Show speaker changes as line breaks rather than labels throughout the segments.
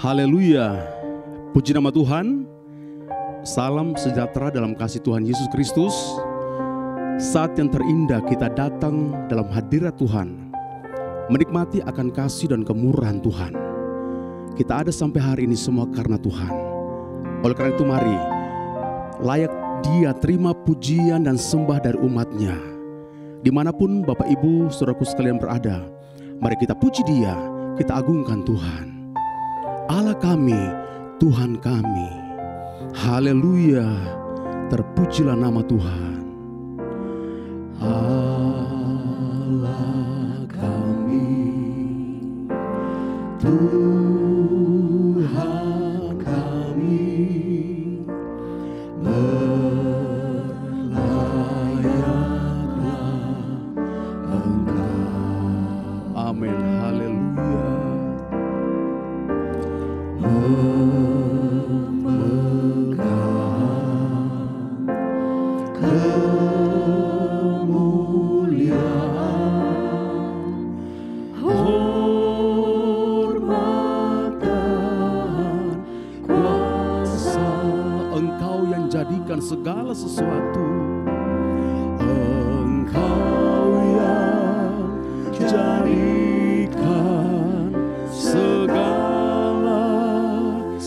Haleluya. Puji nama Tuhan. Salam sejahtera dalam kasih Tuhan Yesus Kristus. Saat yang terindah kita datang dalam hadirat Tuhan, menikmati akan kasih dan kemurahan Tuhan. Kita ada sampai hari ini semua karena Tuhan. Oleh karena itu mari, layak Dia terima pujian dan sembah dari umatnya. Dimanapun Bapak Ibu saudaraku sekalian berada, mari kita puji Dia, kita agungkan Tuhan. Allah kami, Tuhan kami. Haleluya, terpujilah nama Tuhan. Allah kami, Tuhan kami, berlayaklah Engkau. Amin, haleluya. Memegang kemuliaan, hormat dan kuasa, Engkau yang jadikan segala sesuatu. Engkau yang jadikan segala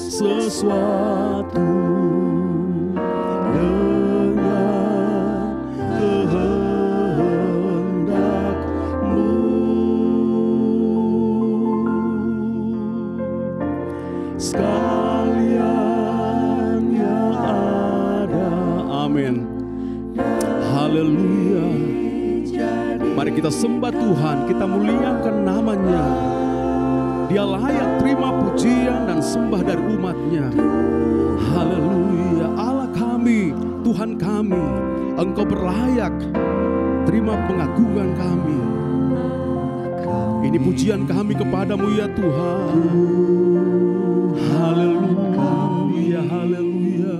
sesuatu dengan kehendak-Mu. Sekalian yang ada, amin. Haleluya. Mari kita sembah Tuhan, kita muliakan namanya. Dia layak terima pujian dan sembah dari umatnya. Haleluya. Allah kami, Tuhan kami, Engkau berlayak terima pengagungan kami. Ini pujian kami kepadamu ya Tuhan. Haleluya, haleluya.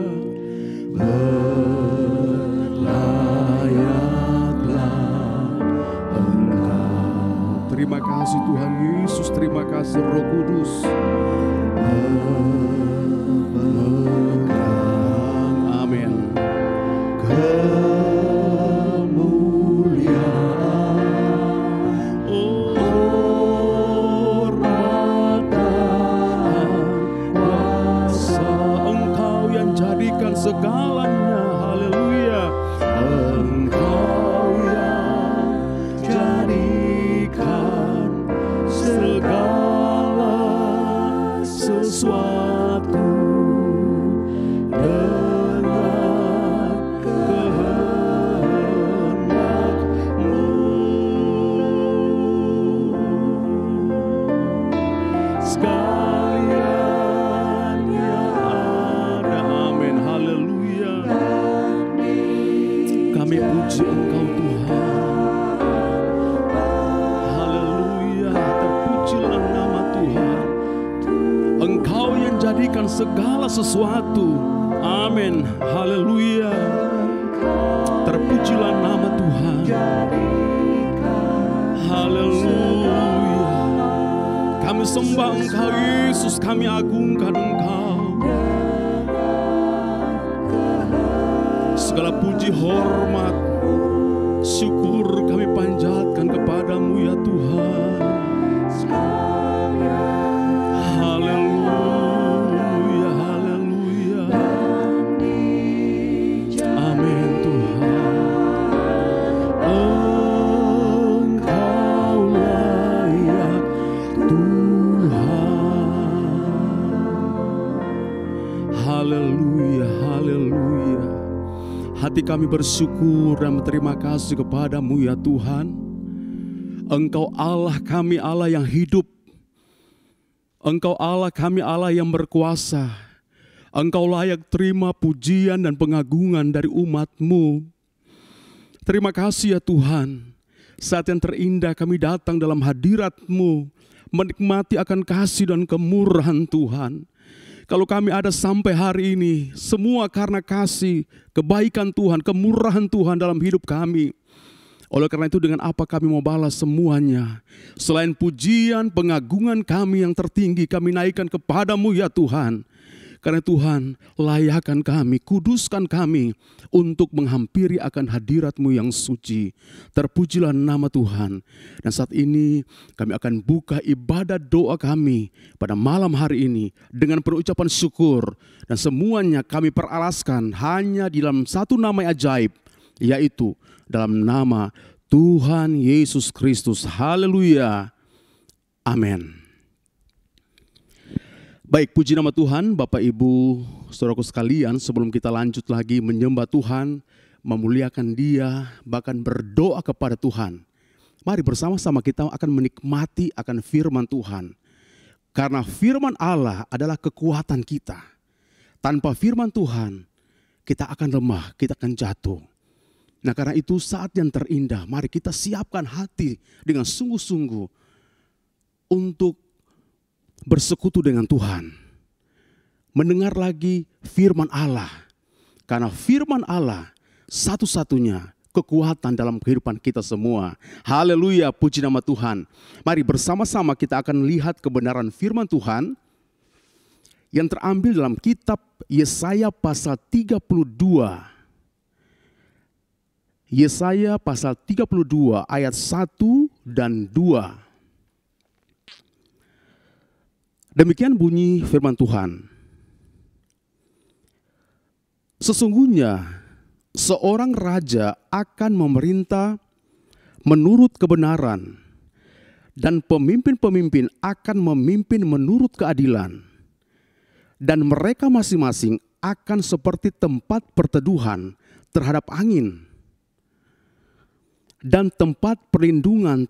Terima kasih Tuhan Yesus, terima kasih Roh Kudus. Amin. Kemuliaan, hormat dan kuasa, Engkau yang jadikan segalanya. Haleluya. Engkau yang jadikan segala sesuatu dengan kehendak-Mu. Sekalian yang ada, amin, haleluya. Kami puji Engkau Tuhan. Haleluya, terpujilah nama Tuhan. Engkau yang jadikan segala sesuatu. Amin. Haleluya. Terpujilah nama Tuhan. Haleluya. Kami sembah Engkau Yesus, kami agungkan Engkau. Segala puji, hormat, syukur kami panjatkan kepadamu ya Tuhan. Haleluya, haleluya. Amin Tuhan. Engkau layak Tuhan. Haleluya, haleluya. Hati kami bersyukur dan berterima kasih kepadamu ya Tuhan. Engkau Allah kami, Allah yang hidup. Engkau Allah kami, Allah yang berkuasa. Engkau layak terima pujian dan pengagungan dari umat-Mu. Terima kasih ya Tuhan. Saat yang terindah kami datang dalam hadirat-Mu, menikmati akan kasih dan kemurahan Tuhan. Kalau kami ada sampai hari ini, semua karena kasih, kebaikan Tuhan, kemurahan Tuhan dalam hidup kami. Oleh karena itu, dengan apa kami mau balas semuanya? Selain pujian, pengagungan kami yang tertinggi, kami naikkan kepadamu ya Tuhan. Karena Tuhan, layakkan kami, kuduskan kami untuk menghampiri akan hadirat-Mu yang suci. Terpujilah nama Tuhan. Dan saat ini kami akan buka ibadah doa kami pada malam hari ini dengan perucapan syukur. Dan semuanya kami peralaskan hanya di dalam satu nama ajaib, yaitu dalam nama Tuhan Yesus Kristus. Haleluya. Amin. Baik, puji nama Tuhan, Bapak Ibu, saudaraku sekalian. Sebelum kita lanjut lagi menyembah Tuhan, memuliakan Dia, bahkan berdoa kepada Tuhan, mari bersama-sama kita akan menikmati akan firman Tuhan. Karena firman Allah adalah kekuatan kita. Tanpa firman Tuhan, kita akan lemah, kita akan jatuh. Nah, karena itu saat yang terindah, mari kita siapkan hati dengan sungguh-sungguh untuk bersekutu dengan Tuhan. Mendengar lagi firman Allah. Karena firman Allah satu-satunya kekuatan dalam kehidupan kita semua. Haleluya, puji nama Tuhan. Mari bersama-sama kita akan lihat kebenaran firman Tuhan yang terambil dalam kitab Yesaya pasal 32. Yesaya pasal 32 ayat 1 dan 2. Demikian bunyi firman Tuhan. Sesungguhnya seorang raja akan memerintah menurut kebenaran, dan pemimpin-pemimpin akan memimpin menurut keadilan, dan mereka masing-masing akan seperti tempat perteduhan terhadap angin, dan tempat perlindungan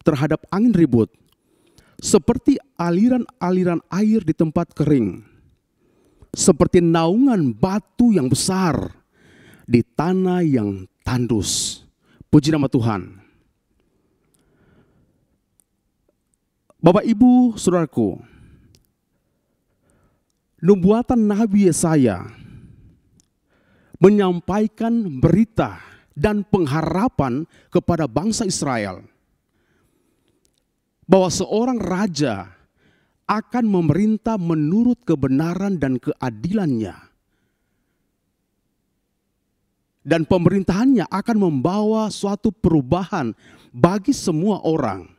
terhadap angin ribut, seperti aliran-aliran air di tempat kering, seperti naungan batu yang besar di tanah yang tandus. Puji nama Tuhan. Bapak, Ibu, saudaraku, nubuatan Nabi Yesaya menyampaikan berita dan pengharapan kepada bangsa Israel bahwa seorang raja akan memerintah menurut kebenaran dan keadilannya. Dan pemerintahannya akan membawa suatu perubahan bagi semua orang.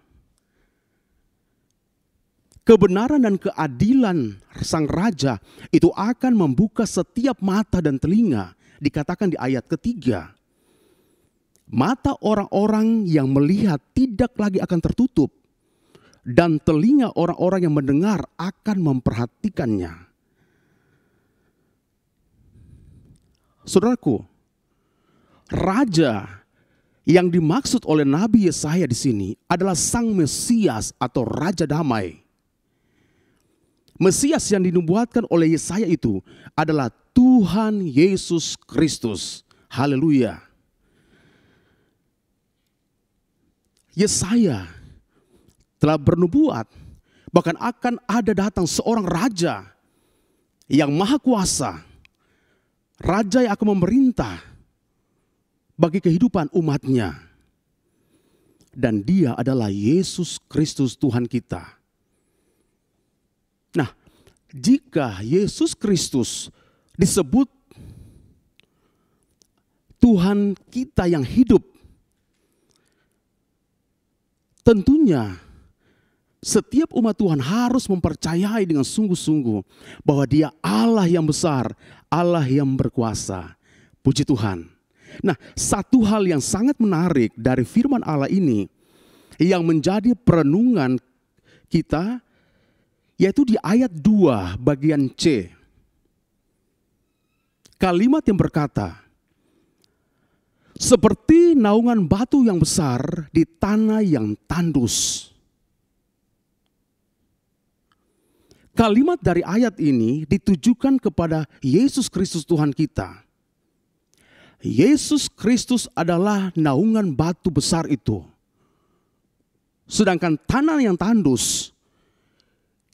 Kebenaran dan keadilan sang raja itu akan membuka setiap mata dan telinga. Dikatakan di ayat ketiga, mata orang-orang yang melihat tidak lagi akan tertutup, dan telinga orang-orang yang mendengar akan memperhatikannya. Saudaraku, raja yang dimaksud oleh Nabi Yesaya di sini adalah Sang Mesias atau Raja Damai. Mesias yang dinubuatkan oleh Yesaya itu adalah Tuhan Yesus Kristus. Haleluya. Yesaya telah bernubuat bahkan akan ada datang seorang raja yang maha kuasa, raja yang akan memerintah bagi kehidupan umatnya, dan dia adalah Yesus Kristus Tuhan kita. Nah, jika Yesus Kristus disebut Tuhan kita yang hidup, tentunya setiap umat Tuhan harus mempercayai dengan sungguh-sungguh bahwa Dia Allah yang besar, Allah yang berkuasa. Puji Tuhan. Nah, satu hal yang sangat menarik dari firman Allah ini yang menjadi perenungan kita, yaitu di ayat 2 bagian C. Kalimat yang berkata, seperti naungan batu yang besar di tanah yang tandus. Kalimat dari ayat ini ditujukan kepada Yesus Kristus Tuhan kita. Yesus Kristus adalah naungan batu besar itu. Sedangkan tanah yang tandus,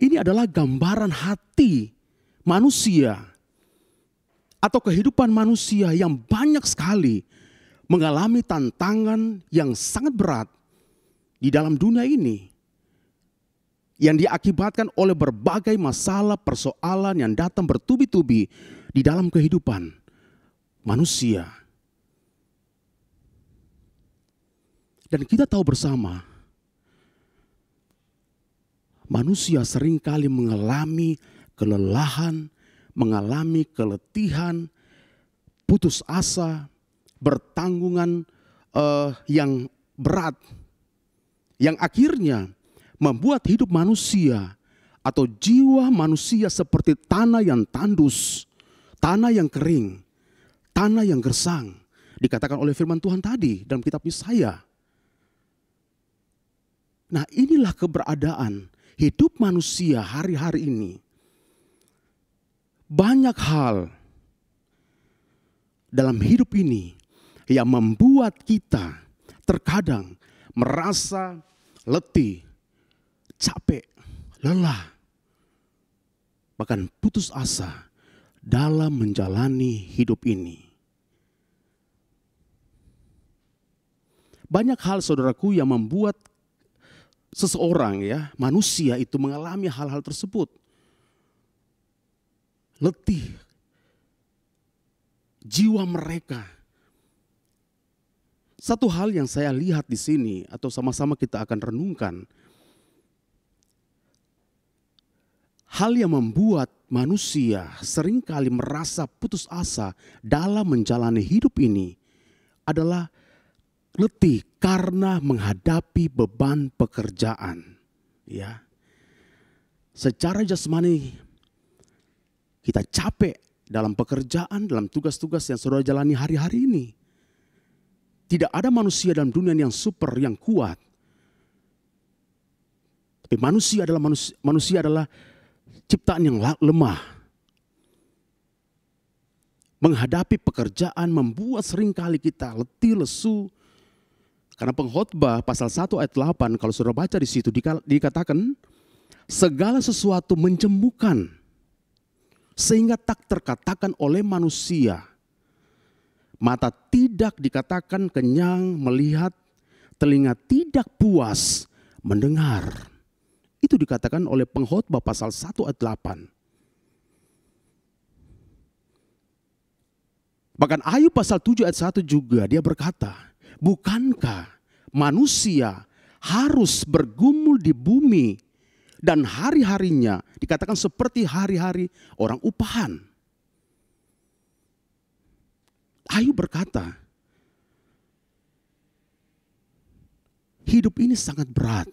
ini adalah gambaran hati manusia atau kehidupan manusia yang banyak sekali mengalami tantangan yang sangat berat di dalam dunia ini, yang diakibatkan oleh berbagai masalah, persoalan yang datang bertubi-tubi di dalam kehidupan manusia. Dan kita tahu bersama, manusia seringkali mengalami kelelahan, mengalami keletihan, putus asa, bertanggungan yang berat, yang akhirnya membuat hidup manusia atau jiwa manusia seperti tanah yang tandus, tanah yang kering, tanah yang gersang. Dikatakan oleh firman Tuhan tadi dalam kitab Yesaya. Nah, inilah keberadaan hidup manusia hari-hari ini. Banyak hal dalam hidup ini yang membuat kita terkadang merasa letih, capek, lelah, bahkan putus asa dalam menjalani hidup ini. Banyak hal, saudaraku, yang membuat seseorang, manusia itu mengalami hal-hal tersebut. Letih, jiwa mereka. Satu hal yang saya lihat di sini atau sama-sama kita akan renungkan, hal yang membuat manusia seringkali merasa putus asa dalam menjalani hidup ini adalah letih karena menghadapi beban pekerjaan. Ya. Secara jasmani kita capek dalam pekerjaan, dalam tugas-tugas yang saudara jalani hari-hari ini. Tidak ada manusia dalam dunia yang super, yang kuat. Tapi manusia adalah ciptaan yang lemah. Menghadapi pekerjaan membuat seringkali kita letih, lesu. Karena Pengkhotbah pasal 1 ayat 8, kalau saudara baca di situ dikatakan, segala sesuatu mencembuhkan sehingga tak terkatakan oleh manusia. Mata tidak dikatakan kenyang melihat, telinga tidak puas mendengar. Itu dikatakan oleh Pengkhotbah pasal 1 ayat 8. Bahkan Ayub pasal 7 ayat 1 juga dia berkata, bukankah manusia harus bergumul di bumi dan hari-harinya dikatakan seperti hari-hari orang upahan. Ayub berkata, hidup ini sangat berat.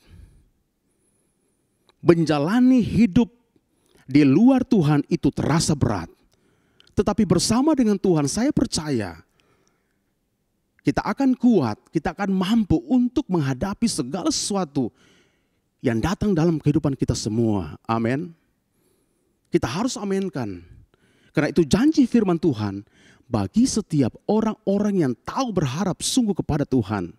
Menjalani hidup di luar Tuhan itu terasa berat. Tetapi bersama dengan Tuhan saya percaya kita akan kuat, kita akan mampu untuk menghadapi segala sesuatu yang datang dalam kehidupan kita semua. Amin. Kita harus aminkan. Karena itu janji firman Tuhan bagi setiap orang-orang yang tahu berharap sungguh kepada Tuhan.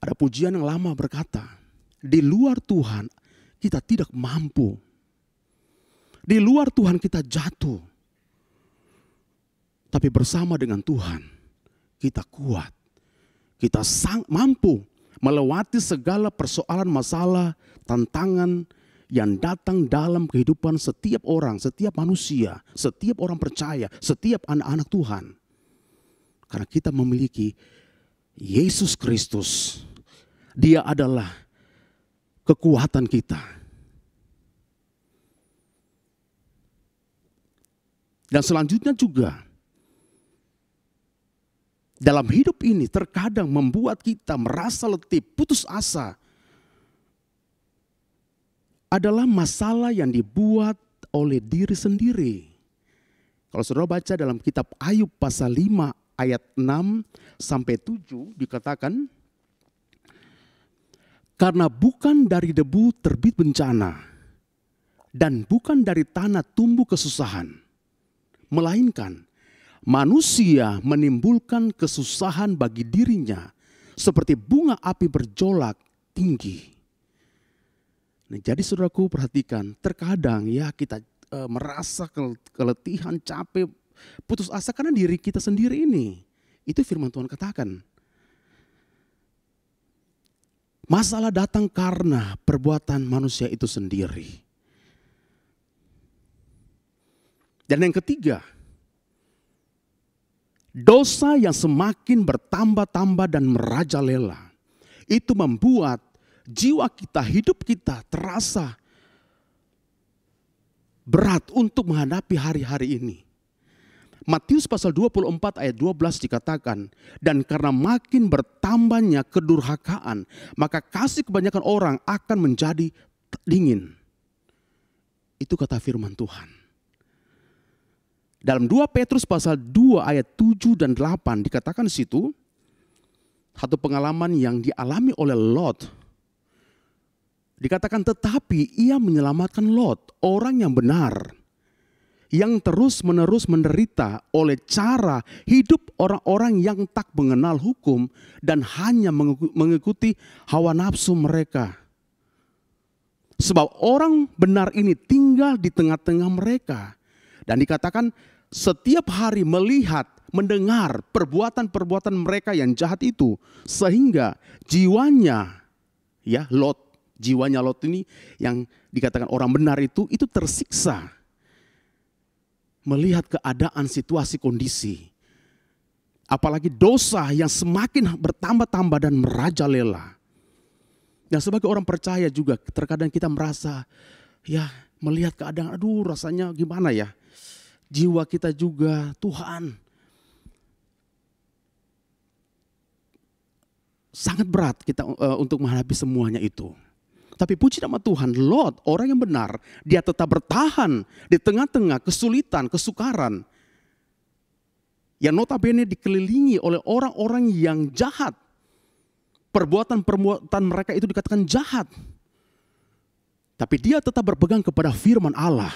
Ada pujian yang lama berkata, di luar Tuhan kita tidak mampu. Di luar Tuhan kita jatuh. Tapi bersama dengan Tuhan kita kuat, kita mampu melewati segala persoalan, masalah, tantangan yang datang dalam kehidupan setiap orang, setiap manusia, setiap orang percaya, setiap anak-anak Tuhan. Karena kita memiliki Yesus Kristus, Dia adalah kekuatan kita. Dan selanjutnya juga, dalam hidup ini terkadang membuat kita merasa letih, putus asa. Adalah masalah yang dibuat oleh diri sendiri. Kalau saudara baca dalam kitab Ayub pasal 5 ayat 6 sampai 7 dikatakan, karena bukan dari debu terbit bencana dan bukan dari tanah tumbuh kesusahan, melainkan manusia menimbulkan kesusahan bagi dirinya seperti bunga api berjolak tinggi. Nah, jadi saudaraku perhatikan, terkadang kita merasa keletihan, capek, putus asa karena diri kita sendiri ini Itu firman Tuhan katakan. Masalah datang karena perbuatan manusia itu sendiri. Dan yang ketiga, dosa yang semakin bertambah-tambah dan merajalela, itu membuat jiwa kita, hidup kita terasa berat untuk menghadapi hari-hari ini. Matius pasal 24 ayat 12 dikatakan, dan karena makin bertambahnya kedurhakaan, maka kasih kebanyakan orang akan menjadi dingin. Itu kata firman Tuhan. Dalam 2 Petrus pasal 2 ayat 7 dan 8 dikatakan di situ, satu pengalaman yang dialami oleh Lot. Dikatakan tetapi ia menyelamatkan Lot, orang yang benar, yang terus-menerus menderita oleh cara hidup orang-orang yang tak mengenal hukum dan hanya mengikuti hawa nafsu mereka. Sebab orang benar ini tinggal di tengah-tengah mereka. Dan dikatakan setiap hari melihat, mendengar perbuatan-perbuatan mereka yang jahat itu. Sehingga jiwanya, ya Lot, jiwanya Lot ini yang dikatakan orang benar itu tersiksa. Melihat keadaan, situasi, kondisi. Apalagi dosa yang semakin bertambah-tambah dan merajalela. Dan sebagai orang percaya juga terkadang kita merasa, ya melihat keadaan, aduh rasanya gimana ya. Jiwa kita juga, Tuhan. Sangat berat kita untuk menghadapi semuanya itu. Tapi puji nama Tuhan, Lot, orang yang benar, dia tetap bertahan di tengah-tengah kesulitan, kesukaran. Yang notabene dikelilingi oleh orang-orang yang jahat. Perbuatan-perbuatan mereka itu dikatakan jahat. Tapi dia tetap berpegang kepada firman Allah.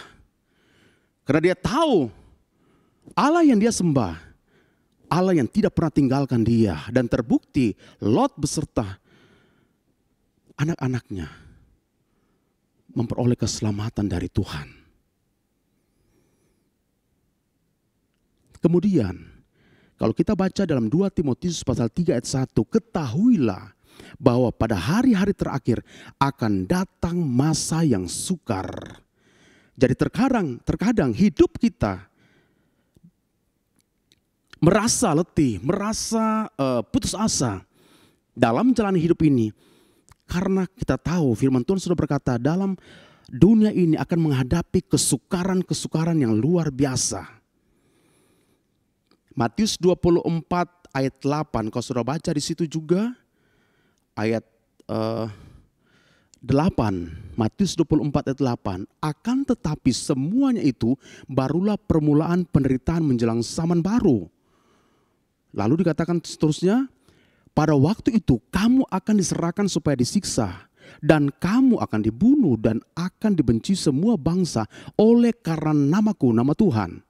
Karena dia tahu Allah yang dia sembah, Allah yang tidak pernah tinggalkan dia. Dan terbukti Lot beserta anak-anaknya memperoleh keselamatan dari Tuhan. Kemudian, kalau kita baca dalam 2 Timotius pasal 3 ayat 1, ketahuilah bahwa pada hari-hari terakhir akan datang masa yang sukar. Jadi terkadang hidup kita merasa letih, merasa putus asa dalam menjalani hidup ini. Karena kita tahu firman Tuhan sudah berkata dalam dunia ini akan menghadapi kesukaran-kesukaran yang luar biasa. Matius 24 ayat 8, kalau sudah baca di situ juga ayat 8, Matius 24 ayat 8, akan tetapi semuanya itu barulah permulaan penderitaan menjelang zaman baru. Lalu dikatakan seterusnya, pada waktu itu kamu akan diserahkan supaya disiksa dan kamu akan dibunuh dan akan dibenci semua bangsa oleh karena namaku, nama Tuhan.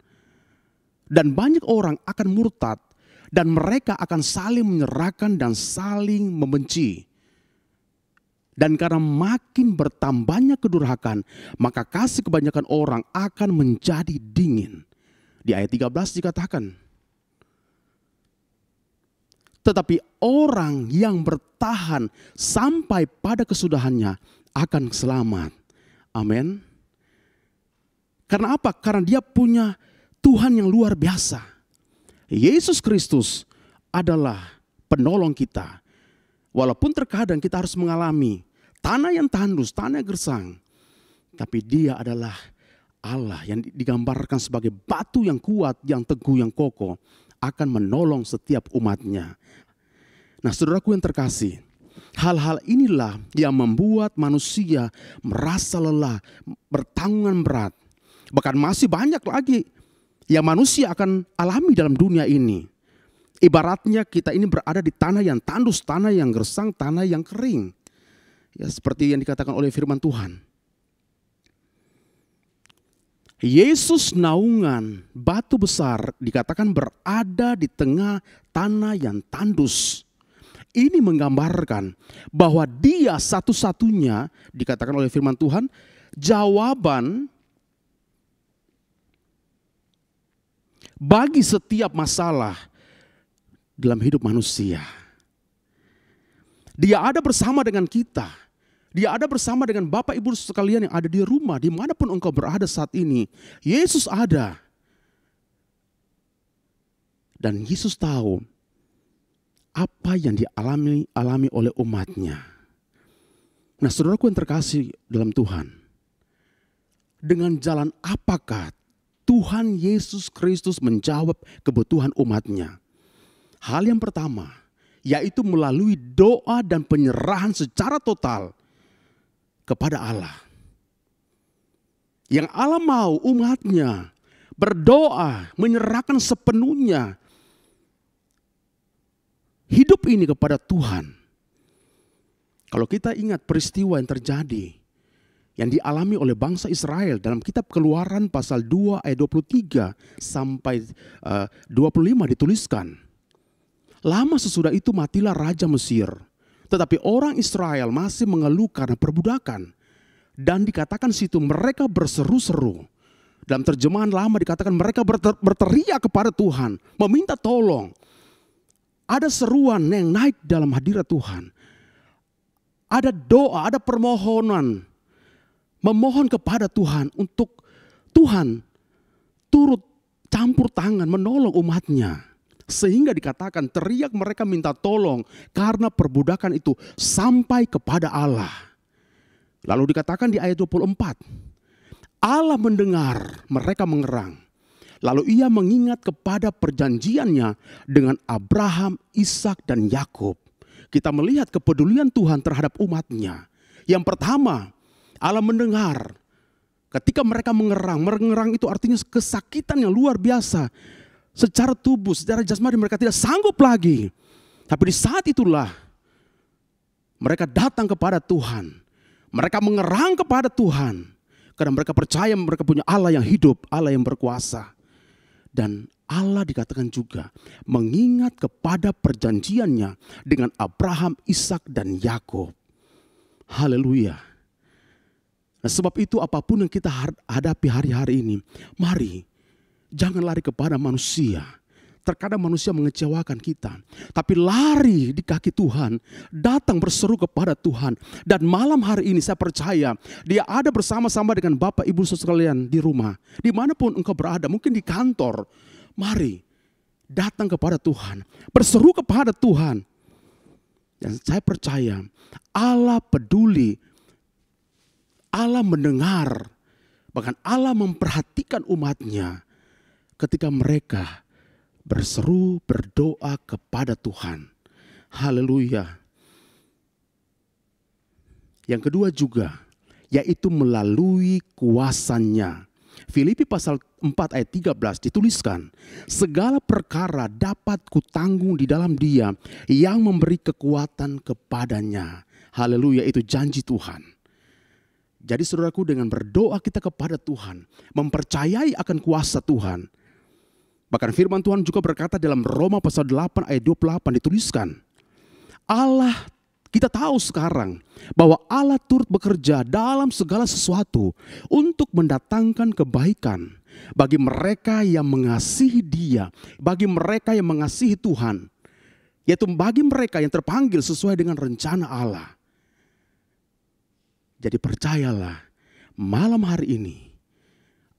Dan banyak orang akan murtad dan mereka akan saling menyerahkan dan saling membenci. Dan karena makin bertambahnya kedurhakaan, maka kasih kebanyakan orang akan menjadi dingin. Di ayat 13 dikatakan, tetapi orang yang bertahan sampai pada kesudahannya akan selamat. Amin. Karena apa? Karena dia punya Tuhan yang luar biasa. Yesus Kristus adalah penolong kita. Walaupun terkadang kita harus mengalami tanah yang tandus, tanah yang gersang. Tapi dia adalah Allah yang digambarkan sebagai batu yang kuat, yang teguh, yang kokoh. Akan menolong setiap umatnya. Nah saudaraku yang terkasih, hal-hal inilah yang membuat manusia merasa lelah, bertanggungan berat. Bahkan masih banyak lagi yang manusia akan alami dalam dunia ini. Ibaratnya kita ini berada di tanah yang tandus, tanah yang gersang, tanah yang kering. Ya seperti yang dikatakan oleh firman Tuhan. Yesus naungan batu besar dikatakan berada di tengah tanah yang tandus. Ini menggambarkan bahwa dia satu-satunya dikatakan oleh firman Tuhan jawaban bagi setiap masalah dalam hidup manusia. Dia ada bersama dengan kita. Dia ada bersama dengan Bapak Ibu sekalian yang ada di rumah, dimanapun engkau berada saat ini. Yesus ada. Dan Yesus tahu apa yang dialami oleh umatnya. Nah, saudaraku yang terkasih dalam Tuhan, dengan jalan apakah Tuhan Yesus Kristus menjawab kebutuhan umatnya? Hal yang pertama, yaitu melalui doa dan penyerahan secara total kepada Allah. Yang Allah mau umatnya berdoa, menyerahkan sepenuhnya hidup ini kepada Tuhan. Kalau kita ingat peristiwa yang terjadi, yang dialami oleh bangsa Israel dalam kitab Keluaran pasal 2 ayat 23 sampai 25 dituliskan. Lama sesudah itu matilah Raja Mesir, tetapi orang Israel masih mengeluh karena perbudakan. Dan dikatakan situ mereka berseru-seru. Dalam terjemahan lama dikatakan mereka berteriak kepada Tuhan, meminta tolong. Ada seruan yang naik dalam hadirat Tuhan. Ada doa, ada permohonan. Memohon kepada Tuhan untuk Tuhan turut campur tangan menolong umatnya. Sehingga dikatakan teriak mereka minta tolong karena perbudakan itu sampai kepada Allah. Lalu dikatakan di ayat 24. Allah mendengar mereka mengerang. Lalu ia mengingat kepada perjanjiannya dengan Abraham, Ishak dan Yakub. Kita melihat kepedulian Tuhan terhadap umatnya. Yang pertama, Allah mendengar ketika mereka mengerang. Mengerang itu artinya kesakitan yang luar biasa. Secara tubuh, secara jasmani mereka tidak sanggup lagi. Tapi di saat itulah mereka datang kepada Tuhan. Mereka mengerang kepada Tuhan. Karena mereka percaya mereka punya Allah yang hidup, Allah yang berkuasa. Dan Allah dikatakan juga mengingat kepada perjanjiannya dengan Abraham, Ishak dan Yakub. Haleluya. Nah, sebab itu apapun yang kita hadapi hari-hari ini, mari jangan lari kepada manusia. Terkadang manusia mengecewakan kita. Tapi lari di kaki Tuhan. Datang berseru kepada Tuhan. Dan malam hari ini saya percaya dia ada bersama-sama dengan Bapak Ibu sekalian di rumah. Dimanapun engkau berada, mungkin di kantor. Mari datang kepada Tuhan. Berseru kepada Tuhan. Dan saya percaya Allah peduli. Allah mendengar. Bahkan Allah memperhatikan umatnya. Ketika mereka berseru, berdoa kepada Tuhan. Haleluya. Yang kedua juga, yaitu melalui kuasanya. Filipi pasal 4 ayat 13 dituliskan, segala perkara dapat kutanggung di dalam Dia yang memberi kekuatan kepadanya. Haleluya, itu janji Tuhan. Jadi saudaraku, dengan berdoa kita kepada Tuhan, mempercayai akan kuasa Tuhan. Bahkan firman Tuhan juga berkata dalam Roma pasal 8 ayat 28 dituliskan. Allah, kita tahu sekarang bahwa Allah turut bekerja dalam segala sesuatu untuk mendatangkan kebaikan bagi mereka yang mengasihi Dia, bagi mereka yang mengasihi Tuhan. Yaitu bagi mereka yang terpanggil sesuai dengan rencana Allah. Jadi percayalah, malam hari ini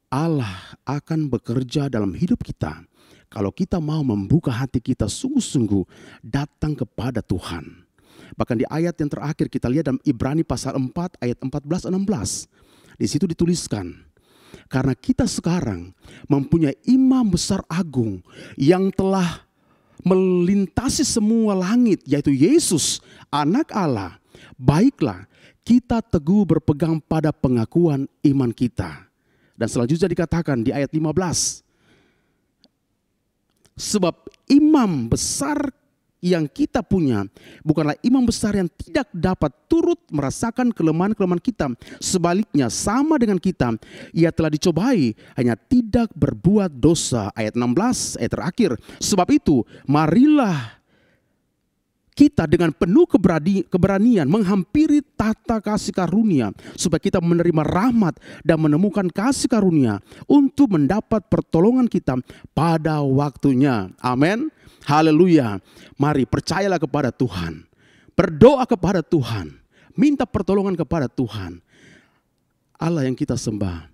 Allah akan bekerja dalam hidup kita kalau kita mau membuka hati kita sungguh-sungguh datang kepada Tuhan. Bahkan di ayat yang terakhir kita lihat dalam Ibrani pasal 4 ayat 14-16. Di situ dituliskan, karena kita sekarang mempunyai imam besar agung yang telah melintasi semua langit, yaitu Yesus, anak Allah. Baiklah, kita teguh berpegang pada pengakuan iman kita. Dan selanjutnya dikatakan di ayat 15. Sebab imam besar yang kita punya bukanlah imam besar yang tidak dapat turut merasakan kelemahan-kelemahan kita. Sebaliknya sama dengan kita, ia telah dicobai hanya tidak berbuat dosa. Ayat 16, ayat terakhir. Sebab itu marilah kita dengan penuh keberanian menghampiri tahta kasih karunia supaya kita menerima rahmat dan menemukan kasih karunia untuk mendapat pertolongan kita pada waktunya. Amin. Haleluya. Mari percayalah kepada Tuhan. Berdoa kepada Tuhan. Minta pertolongan kepada Tuhan. Allah yang kita sembah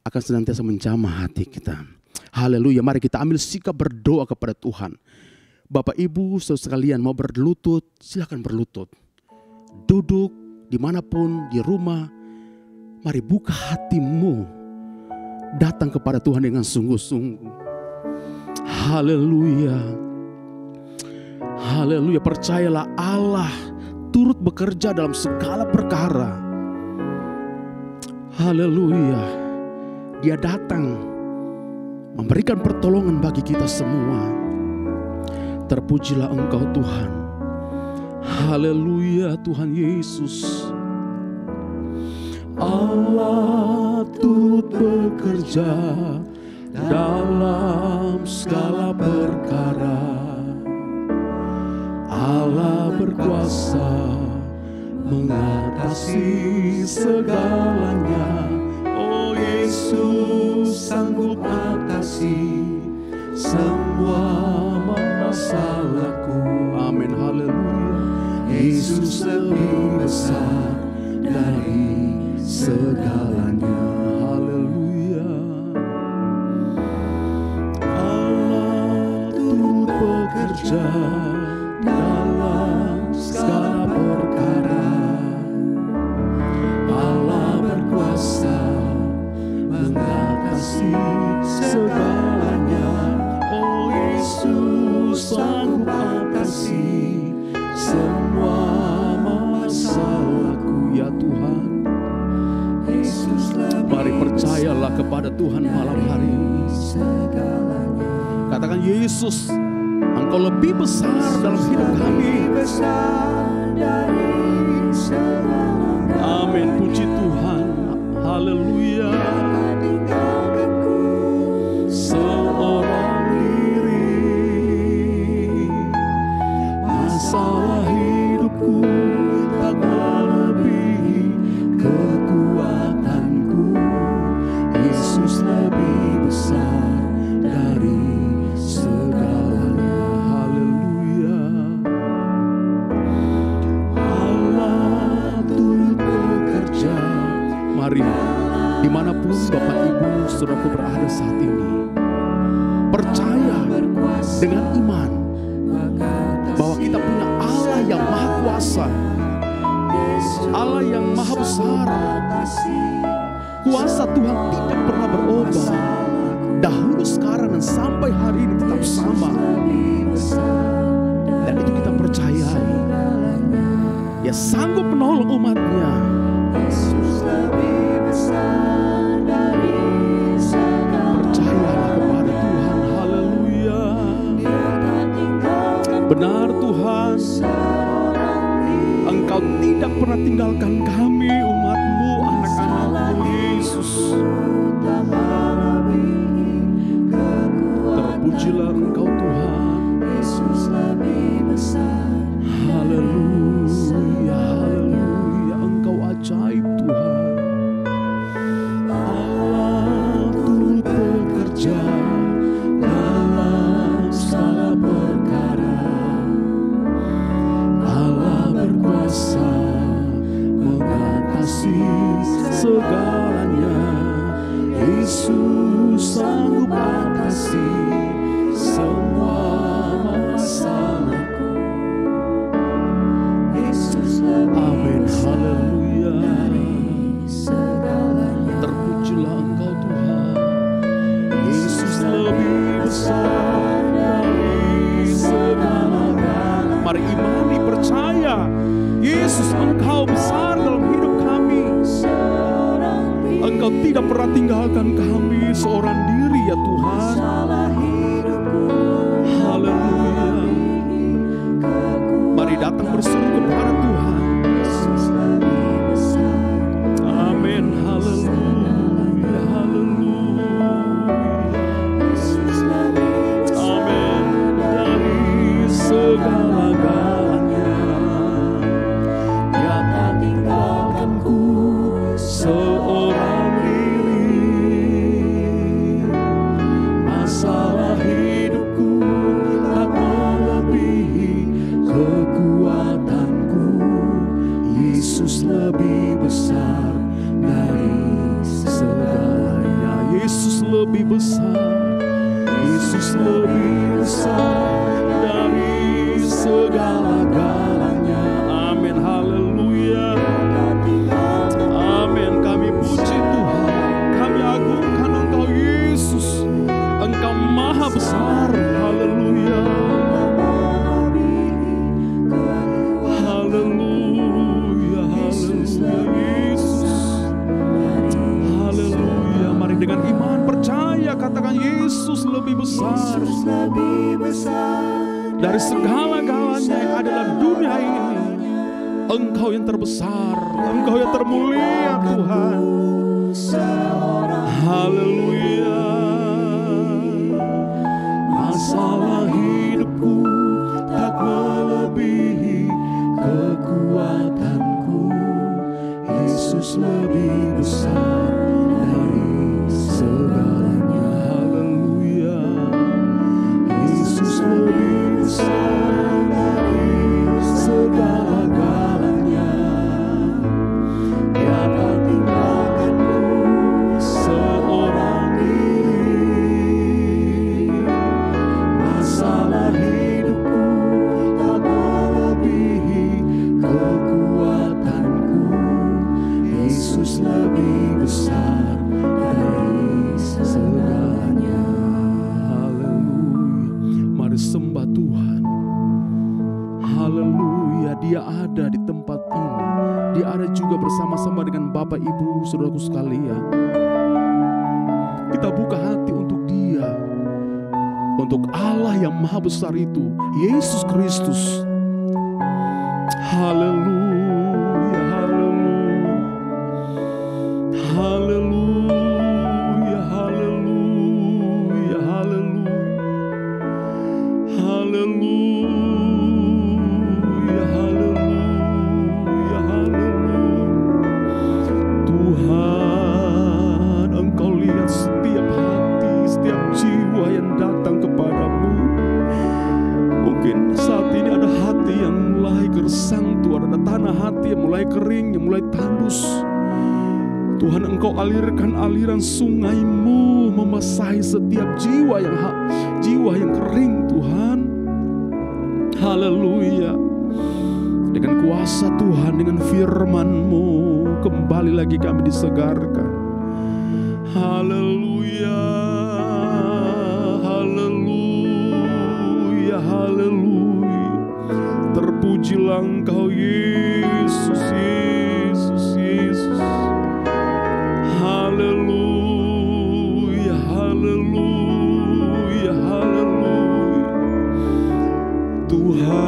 akan senantiasa menjamah hati kita. Haleluya. Mari kita ambil sikap berdoa kepada Tuhan. Bapak Ibu saudara sekalian mau berlutut, silakan berlutut. Duduk dimanapun, di rumah. Mari buka hatimu. Datang kepada Tuhan dengan sungguh-sungguh. Haleluya. Haleluya. Percayalah Allah turut bekerja dalam segala perkara. Haleluya. Dia datang memberikan pertolongan bagi kita semua. Terpujilah Engkau Tuhan. Haleluya Tuhan Yesus. Allah turut bekerja dalam segala perkara. Allah berkuasa mengatasi segalanya. Oh Yesus sanggup atasi semua masalahku. Amin. Haleluya. Yesus lebih besar dari segalanya. Haleluya. Allah turut bekerja dalam segala perkara. Allah berkuasa mengatasi segalanya. Oh Yesus sanggup atasi semua masalahku ya Tuhan. Mari percayalah kepada Tuhan malam hari ini. Katakan Yesus, Engkau lebih besar dalam hidup kami. Amin. Puji Tuhan. Haleluya. Seorang diri masalah hidupku tak melebihi kekuatanku. Yesus lebih besar dari segalanya. Haleluya. Allah turut bekerja. Mari dimanapun Bapak Ibu saudaraku berada saat ini, percaya dengan iman bahwa kita punya Allah yang maha kuasa, Allah yang maha besar. Kuasa Tuhan tidak pernah berubah, dahulu, sekarang, dan sampai hari ini tetap sama. Dan itu kita percayai. Dia sanggup menolong umatnya. Percayalah kepada Tuhan. Haleluya. Benar Tuhan, Engkau tidak pernah tinggalkan kami, umat-Mu, anak-anak-Mu Yesus. Terpujilah Engkau Tuhan. Haleluya, haleluya. Engkau ajaib Tuhan. Allah turut bekerja dalam segala perkara. Allah berkuasa mengatasi segalanya. Yesus sanggup atasi semua masalahku. Amin. Haleluya. Terpujilah Engkau Tuhan. Yesus lebih besar dari segala-galanya. Mari imani, percaya Yesus, Engkau besar dalam hidup kami. Engkau tidak pernah tinggalkan kami seorang diri ya Tuhan. Haleluya. Mari datang berseru kepada Tuhan. Amin. Haleluya. Haleluya. Amin. Dari segala-galanya Dia tak tinggalkanku seorang diri. Masalah hidupku tak besar dari segala-galanya yang ada dalam dunia ini. Engkau yang terbesar, Engkau yang termulia Tuhan. Haleluya. Masalah hidupku tak melebihi kekuatanku. Yesus lebih besar dari segalanya. Haleluya. Yesus lebih besar dari segala-galanya. Dia tak tinggalkanku seorang diri. Masalah hidupku tak melebihi kekuatanku. Yesus lebih besar dari segalanya. Haleluya. Mari sembah Tuhan. Haleluya. Dia ada di tempat ini. Dia ada juga bersama-sama dengan Bapak Ibu saudaraku sekalian. Kita buka hati untuk Dia, untuk Allah yang maha besar itu, Yesus Kristus. Haleluya, haleluya, haleluya, haleluya, haleluya, haleluya, haleluya, haleluya. Tuhan, Engkau lihat setiap hati, setiap jiwa yang datang kepadamu. Mungkin saat ini ada hati yang mulai gersang Tuhan, ada tanah hati yang mulai kering, yang mulai tandus. Tuhan, Engkau alirkan aliran sungai-Mu membasahi setiap jiwa yang kering Tuhan. Haleluya. Dengan kuasa Tuhan, dengan firman-Mu, kembali lagi kami disegarkan. Haleluya, haleluya, haleluya. Terpujilah Engkau Yesus, Yesus, Yesus. Haleluya, haleluya, haleluya. Tuhan,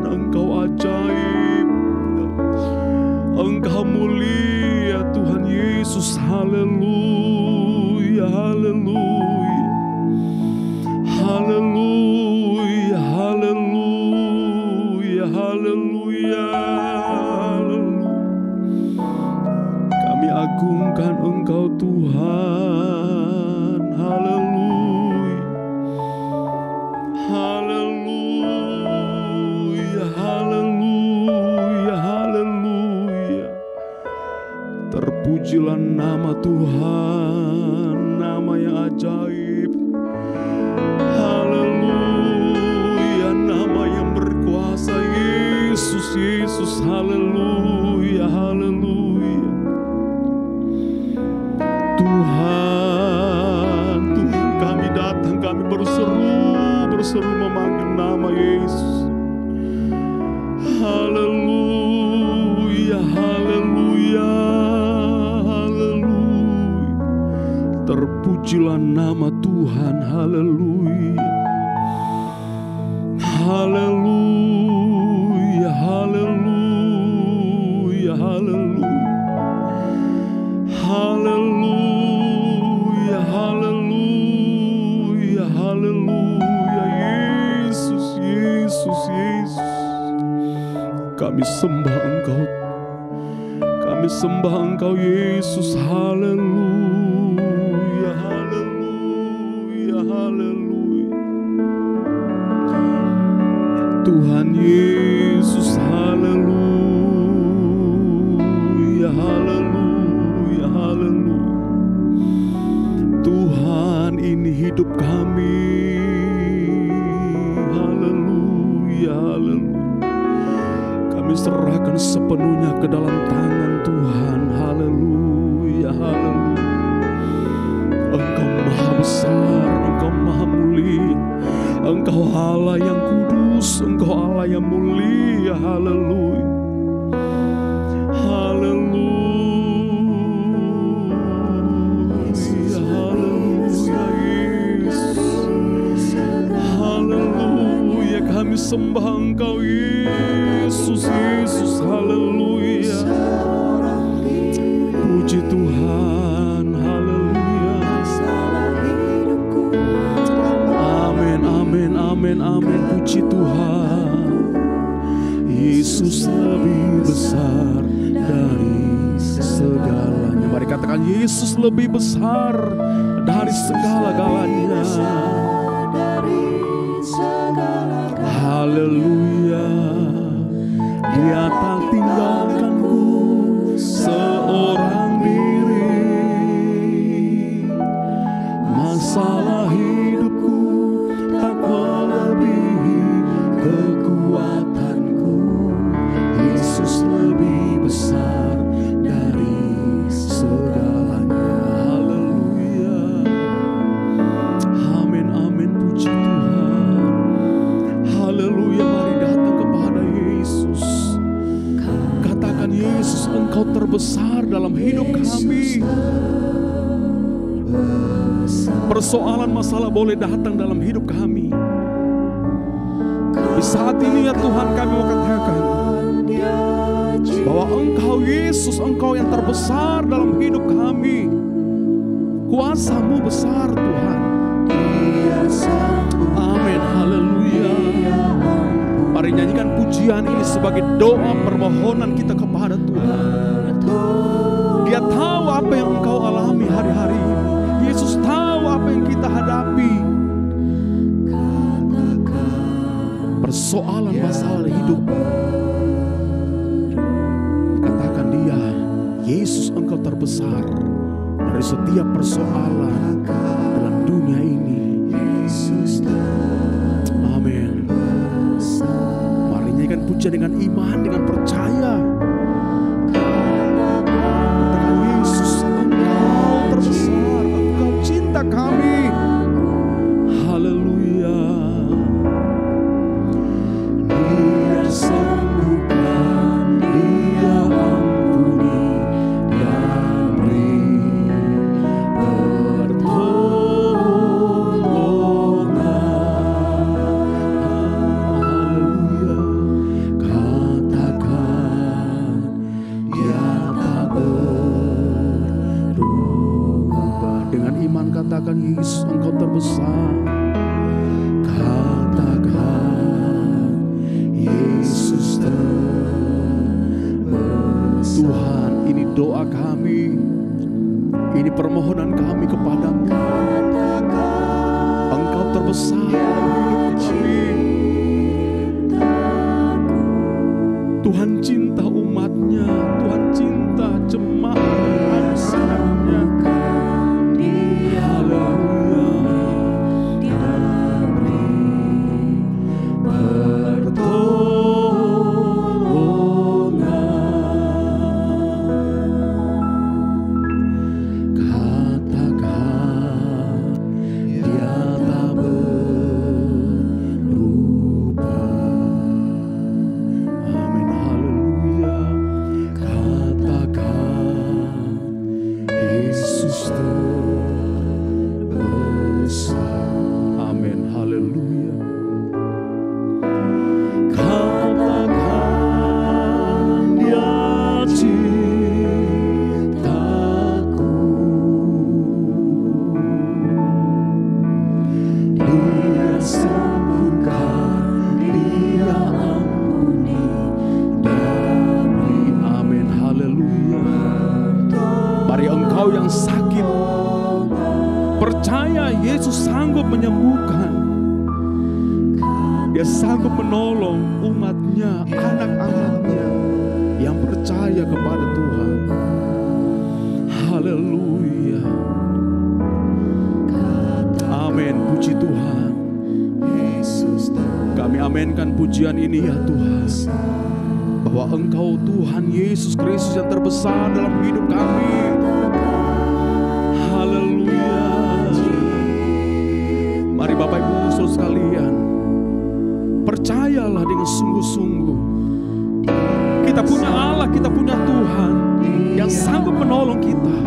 Engkau ajaib, Engkau mulia Tuhan Yesus. Haleluya, haleluya, haleluya, haleluya, haleluya. Kami agungkan Engkau Tuhan. Haleluya, haleluya, haleluya, haleluya. Terpujilah nama Tuhan, nama yang ajaib. Haleluya, nama yang berkuasa, Yesus, Yesus. Haleluya, haleluya. Tuhan, Tuhan, kami datang, kami berseru memanggil nama Yesus. Haleluya, haleluya, haleluya. Terpujilah nama Tuhan. Haleluya, haleluya, haleluya, haleluya. Haleluya, haleluya, haleluya. Yesus, Yesus, Yesus. Kami sembah Engkau, kami sembah Engkau Yesus. Haleluya, haleluya, haleluya. Tuhan Yesus. Haleluya, haleluya, haleluya. Tuhan, ini hidup kami. Haleluya, haleluya. Kami serahkan sepenuhnya ke dalam tangan Tuhan. Haleluya, haleluya. Engkau maha besar, Engkau maha mulia, Engkau Allah yang kudus, Engkau Allah yang mulia. Haleluya, haleluya, haleluya. sembah Engkau Yesus, Yesus, haleluya. Puji Tuhan, haleluya. Amin, amin, amin, amin. Puji Tuhan. Yesus lebih besar dari segalanya. Mari katakan, Yesus lebih besar dari segala-galanya. Haleluya. Dia tak tinggalkanku seorang diri. Masalah hidupku tak melebihi kekuatanku. Yesus lebih besar dari segalanya. Haleluya. Amin, amin. Puji Tuhan. Haleluya. Mari datang kepada Yesus. Katakan, Yesus, Engkau terbesar dalam hidup kami. Persoalan masalah boleh datang dalam hidup kami. Di saat ini ya Tuhan, kami mau katakan bahwa Engkau Yesus, Engkau yang terbesar dalam hidup kami. Kuasa-Mu besar Tuhan. Amin, haleluya. Mari nyanyikan pujian ini sebagai doa permohonan kita kepada Tuhan. Dia tahu apa yang Engkau alami hari-hari ini. Yesus tahu apa yang kita hadapi. Persoalan masalah hidup. Katakan dia, Yesus, Engkau terbesar dari setiap persoalan dalam dunia ini. Amin. Mari nyanyikan pujian dengan iman, dengan percaya. Katakan, Yesus, Engkau terbesar, Engkau cinta kami. Haleluya. Dia sembuhkan, Dia ampuni dan beri pertolongan. Haleluya. Katakan, Dia tak berubah. Dengan iman katakan, Yesus, Engkau terbesar. Katakan, Yesus terbesar. Tuhan, ini doa kami, ini permohonan kami kepadamu. Engkau terbesar dalam hidup kami. Tuhan cinta umatnya, Tuhan cinta jemaat anak-anaknya. Haleluya. Yesus sanggup menyembuhkan. Dia sanggup menolong umatnya, anak-anaknya yang percaya kepada Tuhan. Haleluya. Amin. Puji Tuhan. Kami aminkan pujian ini ya Tuhan, bahwa Engkau Tuhan Yesus Kristus yang terbesar dalam hidup kami. Haleluya. Mari Bapak Ibu saudara sekalian, percayalah dengan sungguh-sungguh. Kita punya Allah, kita punya Tuhan yang sanggup menolong kita,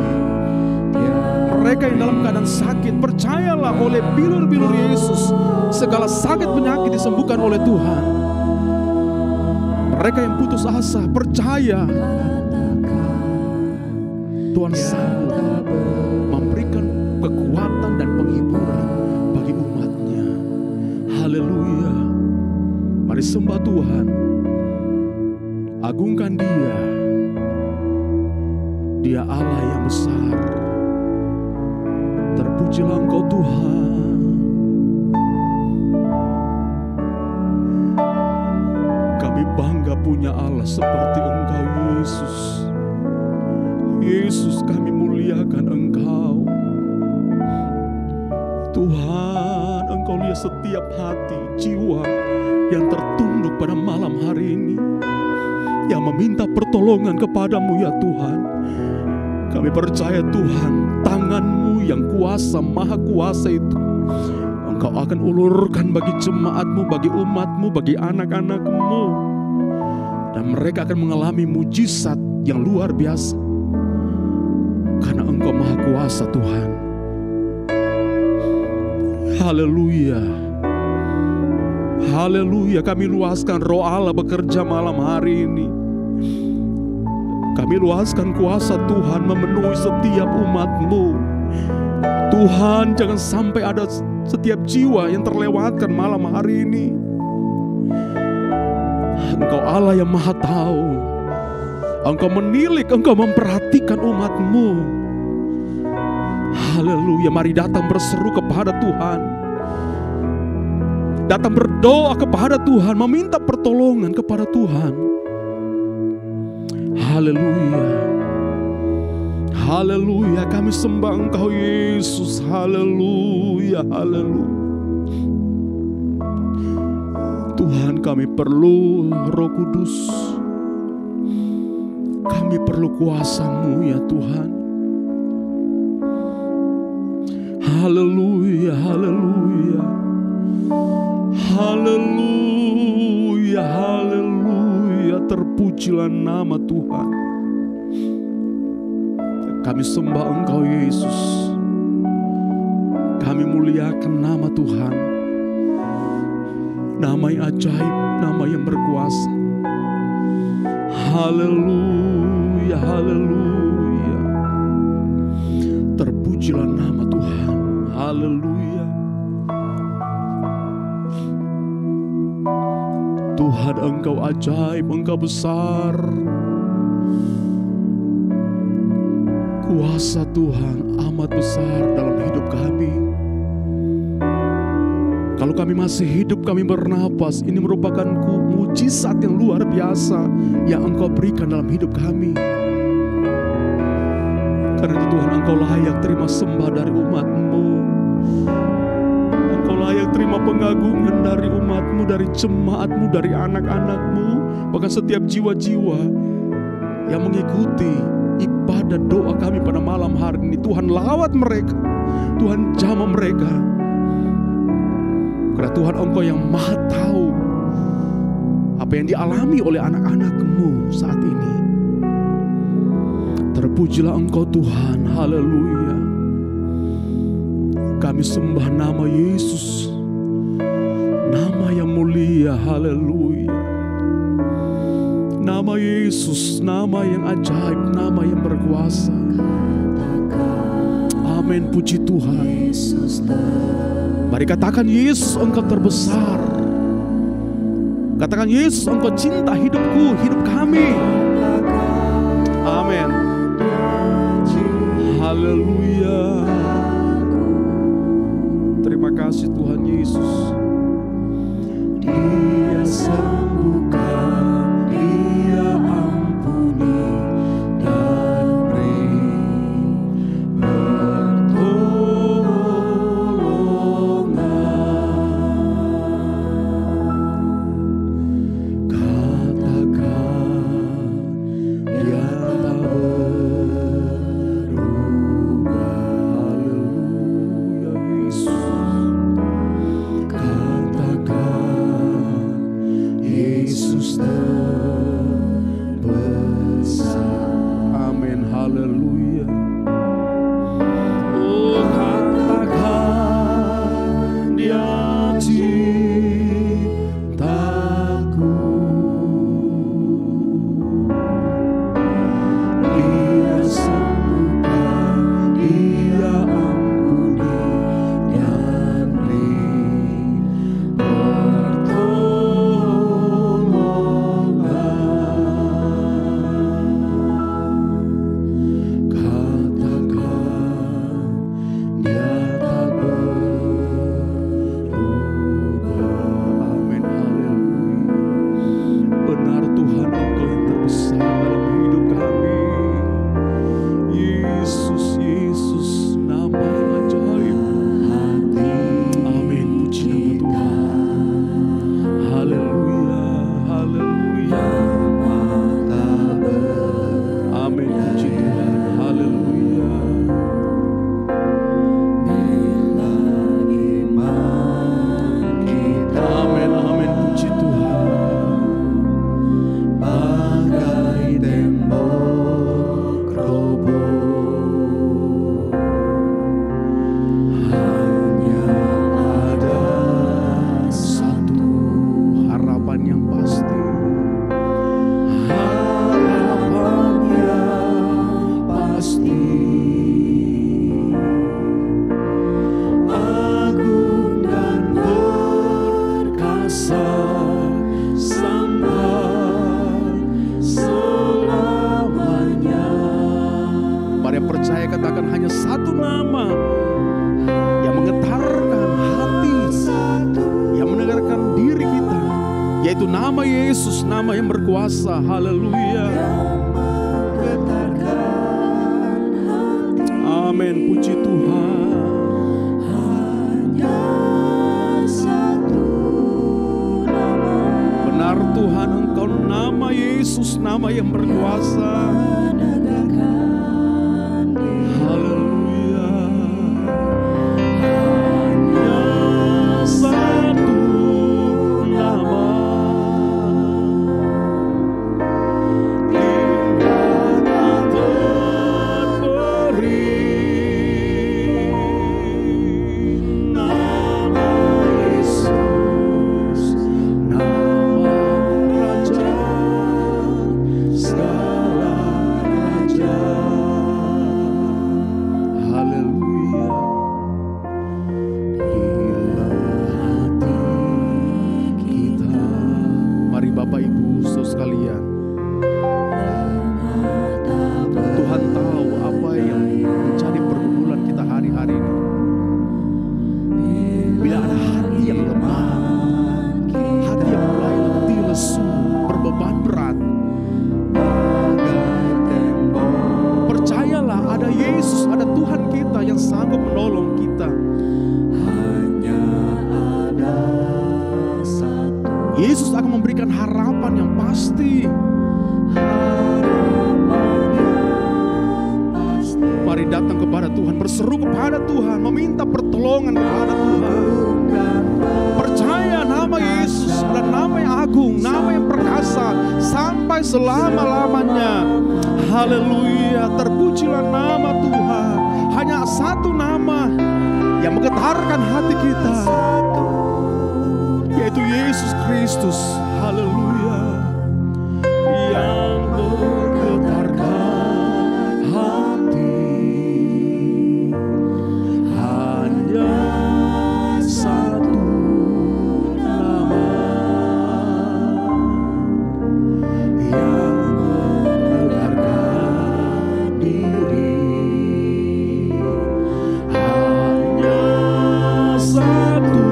mereka yang dalam keadaan sakit, percayalah oleh bilur-bilur Yesus, segala sakit penyakit disembuhkan oleh Tuhan. Mereka yang putus asa, percaya Tuhan sanggup memberikan kekuatan dan penghiburan bagi umatnya. Haleluya. Mari sembah Tuhan, agungkan Dia. Dia Allah yang besar. Terpujilah Engkau Tuhan. Kami bangga punya Allah seperti Engkau Yesus. Yesus, kami muliakan Engkau. Tuhan, Engkau lihat setiap hati, jiwa yang tertunduk pada malam hari ini, yang meminta pertolongan kepadamu ya Tuhan. Kami percaya Tuhan, tangan-Mu yang kuasa, maha kuasa itu Engkau akan ulurkan bagi jemaat-Mu, bagi umat-Mu, bagi anak-anak-Mu. Dan mereka akan mengalami mujizat yang luar biasa. Karena Engkau maha kuasa Tuhan. Haleluya. Haleluya. Kami luaskan roh Allah bekerja malam hari ini. Kami luaskan kuasa Tuhan memenuhi setiap umat-Mu. Tuhan, jangan sampai ada setiap jiwa yang terlewatkan malam hari ini. Engkau Allah yang maha tahu. Engkau menilik, Engkau memperhatikan umat-Mu. Haleluya. Mari datang berseru kepada Tuhan. Datang berdoa kepada Tuhan, meminta pertolongan kepada Tuhan. Haleluya. Haleluya. Kami sembah Engkau Yesus. Haleluya. Haleluya. Tuhan, kami perlu Roh Kudus. Kami perlu kuasa-Mu ya Tuhan. Haleluya, haleluya. Haleluya, haleluya. Terpujilah nama Tuhan. Kami sembah Engkau Yesus. Kami muliakan nama Tuhan. Nama yang ajaib, nama yang berkuasa. Haleluya, haleluya. Terpujilah nama Tuhan. Haleluya. Tuhan, Engkau ajaib, Engkau besar. Kuasa Tuhan amat besar dalam hidup kami. Kalau kami masih hidup, kami bernapas, ini merupakan mujizat yang luar biasa yang Engkau berikan dalam hidup kami. Karena itu Tuhan, Engkau layak terima sembah dari umat-Mu. Engkau layak terima pengagungan dari umat-Mu, dari jemaat-Mu, dari anak-anak-Mu. Bahkan setiap jiwa-jiwa yang mengikuti ibadah doa kami pada malam hari ini. Tuhan, lawat mereka, Tuhan jamah mereka. Karena Tuhan, Engkau yang maha tahu apa yang dialami oleh anak-anak-Mu saat ini. Terpujilah Engkau Tuhan. Haleluya. Kami sembah nama Yesus, nama yang mulia. Haleluya. Nama Yesus, nama yang ajaib, nama yang berkuasa. Amin, puji Tuhan. Mari katakan, Yesus, Engkau terbesar. Katakan, Yesus, Engkau cinta hidupku, hidup kami. Amin. Haleluya. Terima kasih Tuhan Yesus. Dia sembuhkan, Dia ampuni dan beri pertolongan. Katakan Dia tak berubah. Haleluya Yesus. yaitu nama Yesus, nama yang berkuasa. Haleluya. Amin, puji Tuhan.
Hanya satu nama.
Benar Tuhan, Engkau nama Yesus, nama yang berkuasa. Haleluya. Hanya satu nama. Yesus akan memberikan harapan yang pasti. Mari datang kepada Tuhan, berseru kepada Tuhan, meminta pertolongan kepada Tuhan. Percaya nama Yesus adalah nama yang agung, nama yang perkasa sampai selama-lamanya. Haleluya, terpujilah nama Tuhan. Hanya satu nama yang menggetarkan hati kita, yaitu Yesus Kristus. Haleluya. Yang menggetarkan hati. Hanya satu nama yang menggetarkan diri. Hanya satu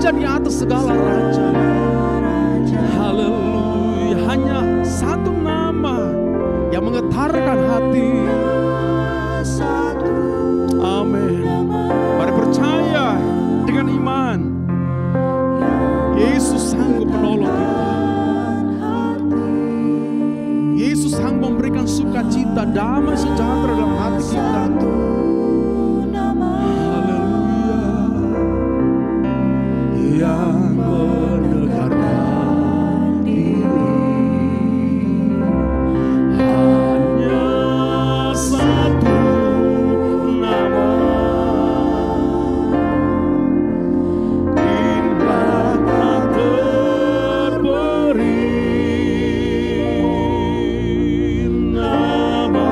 di atas segala raja. Haleluya. Hanya satu nama yang menggetarkan hati. Amin. Mari percaya dengan iman, Yesus sanggup menolong kita. Yesus sanggup memberikan sukacita, damai sejahtera dalam hati kita. Yang menggetarkan diri. Hanya satu nama, indah tak terberi. Nama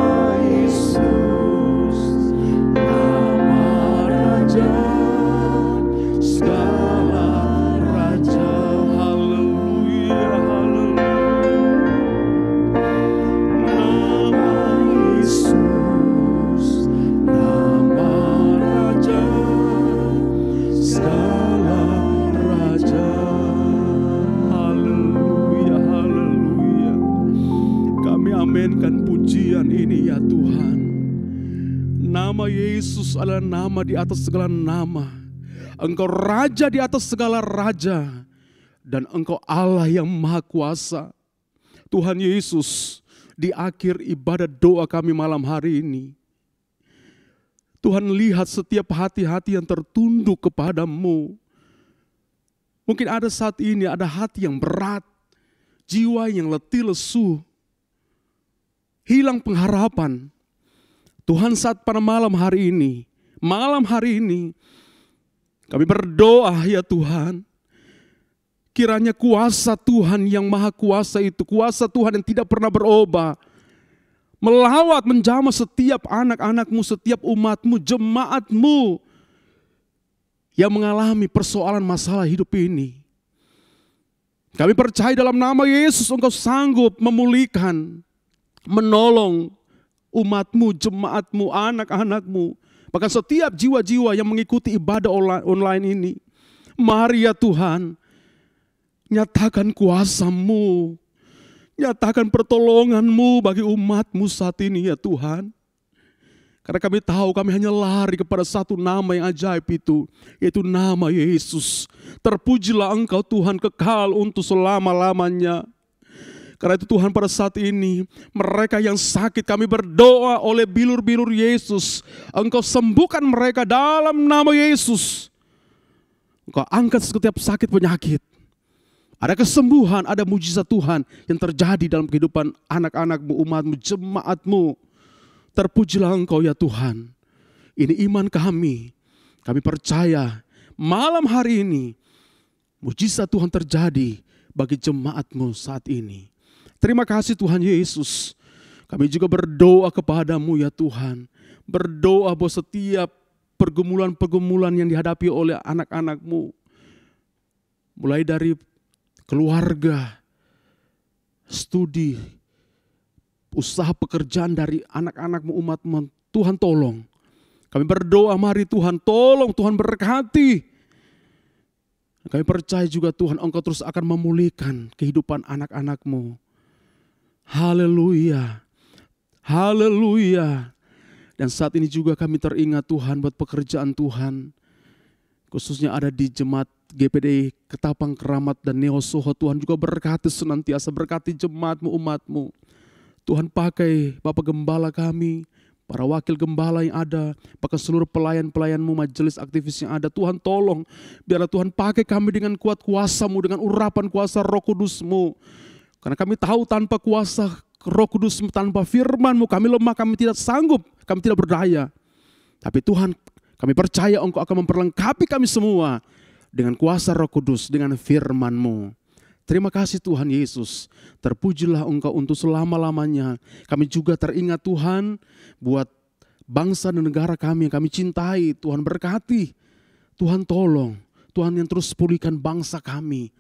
Yesus, nama Raja segala raja. Haleluya, haleluya. Nama Yesus, nama Raja segala raja. Haleluya, haleluya. Kami aminkan pujian ini ya Tuhan. Nama Yesus adalah nama di atas segala nama. Engkau Raja di atas segala raja, dan Engkau Allah yang Maha Kuasa. Tuhan Yesus, di akhir ibadat doa kami malam hari ini, Tuhan lihat setiap hati-hati yang tertunduk kepadamu. Mungkin ada saat ini ada hati yang berat, jiwa yang letih lesu, hilang pengharapan. Tuhan, saat pada malam hari ini kami berdoa ya Tuhan, kiranya kuasa Tuhan yang Maha Kuasa itu, kuasa Tuhan yang tidak pernah berubah, melawat menjamah setiap anak-anakmu, setiap umatmu, jemaatmu yang mengalami persoalan masalah hidup ini. Kami percaya dalam nama Yesus Engkau sanggup memulihkan, menolong umat-Mu, jemaat-Mu, anak-anak-Mu. Bahkan setiap jiwa-jiwa yang mengikuti ibadah online ini. Mari ya Tuhan, nyatakan kuasa-Mu, nyatakan pertolongan-Mu bagi umat-Mu saat ini ya Tuhan. Karena kami tahu kami hanya lari kepada satu nama yang ajaib itu, yaitu nama Yesus. Terpujilah Engkau Tuhan kekal untuk selama-lamanya. Karena itu Tuhan pada saat ini, mereka yang sakit kami berdoa oleh bilur-bilur Yesus. Engkau sembuhkan mereka dalam nama Yesus. Engkau angkat setiap sakit penyakit. Ada kesembuhan, ada mujizat Tuhan yang terjadi dalam kehidupan anak-anak-Mu, umat-Mu, jemaat-Mu. Terpujilah Engkau ya Tuhan. Ini iman kami. Kami percaya malam hari ini mujizat Tuhan terjadi bagi jemaat-Mu saat ini. Terima kasih Tuhan Yesus. Kami juga berdoa kepada-Mu ya Tuhan. Berdoa bahwa setiap pergumulan-pergumulan yang dihadapi oleh anak-anak-Mu, mulai dari keluarga, studi, usaha pekerjaan dari anak-anak-Mu, umat-Mu, Tuhan tolong. Kami berdoa mari Tuhan tolong, Tuhan berkati. Kami percaya juga Tuhan Engkau terus akan memulihkan kehidupan anak-anak-Mu. Haleluya, haleluya. Dan saat ini juga kami teringat Tuhan buat pekerjaan Tuhan. Khususnya ada di jemaat GPD Ketapang Keramat dan Neo Soho. Tuhan juga berkati senantiasa, berkati jemaat-Mu, umat-Mu. Tuhan pakai Bapak Gembala kami, para wakil gembala yang ada, bahkan seluruh pelayan-pelayan-Mu, majelis aktivis yang ada. Tuhan tolong, biarlah Tuhan pakai kami dengan kuat kuasa-Mu, dengan urapan kuasa Roh Kudus-Mu. Karena kami tahu tanpa kuasa Roh Kudus-Mu, tanpa firman-Mu, kami lemah, kami tidak sanggup, kami tidak berdaya. Tapi Tuhan, kami percaya Engkau akan memperlengkapi kami semua dengan kuasa Roh Kudus, dengan firman-Mu. Terima kasih Tuhan Yesus, terpujilah Engkau untuk selama-lamanya. Kami juga teringat Tuhan buat bangsa dan negara kami yang kami cintai. Tuhan berkati, Tuhan tolong, Tuhan yang terus pulihkan bangsa kami.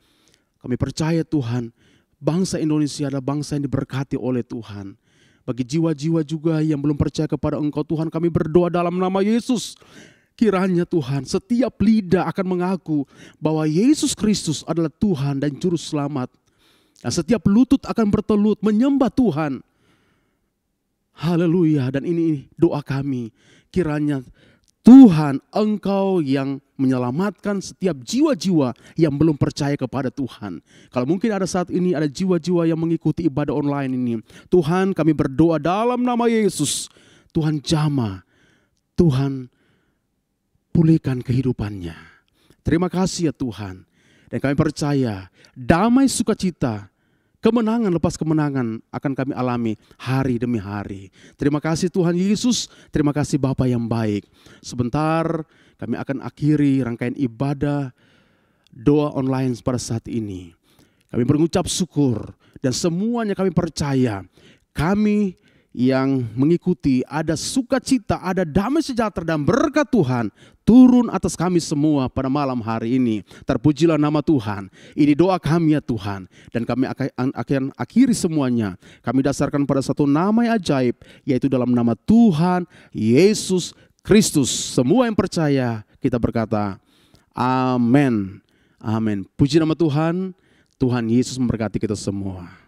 Kami percaya Tuhan, bangsa Indonesia adalah bangsa yang diberkati oleh Tuhan. Bagi jiwa-jiwa juga yang belum percaya kepada Engkau Tuhan, kami berdoa dalam nama Yesus. Kiranya Tuhan, setiap lidah akan mengaku bahwa Yesus Kristus adalah Tuhan dan Juru Selamat. Dan setiap lutut akan bertelut menyembah Tuhan. Haleluya, dan ini doa kami. Kiranya Tuhan Engkau yang menyelamatkan setiap jiwa-jiwa yang belum percaya kepada Tuhan. Kalau mungkin ada saat ini ada jiwa-jiwa yang mengikuti ibadah online ini. Tuhan, kami berdoa dalam nama Yesus. Tuhan jamah, Tuhan pulihkan kehidupannya. Terima kasih ya Tuhan. Dan kami percaya damai sukacita, kemenangan lepas kemenangan akan kami alami hari demi hari. Terima kasih Tuhan Yesus, terima kasih Bapa yang baik. Sebentar kami akan akhiri rangkaian ibadah doa online pada saat ini. Kami mengucap syukur dan semuanya kami percaya kami yang mengikuti ada sukacita, ada damai sejahtera dan berkat Tuhan turun atas kami semua pada malam hari ini. Terpujilah nama Tuhan. Ini doa kami ya Tuhan. Dan kami akan akhiri semuanya. Kami dasarkan pada satu nama yang ajaib, yaitu dalam nama Tuhan Yesus Kristus. Semua yang percaya kita berkata amin. Amin. Puji nama Tuhan. Tuhan Yesus memberkati kita semua.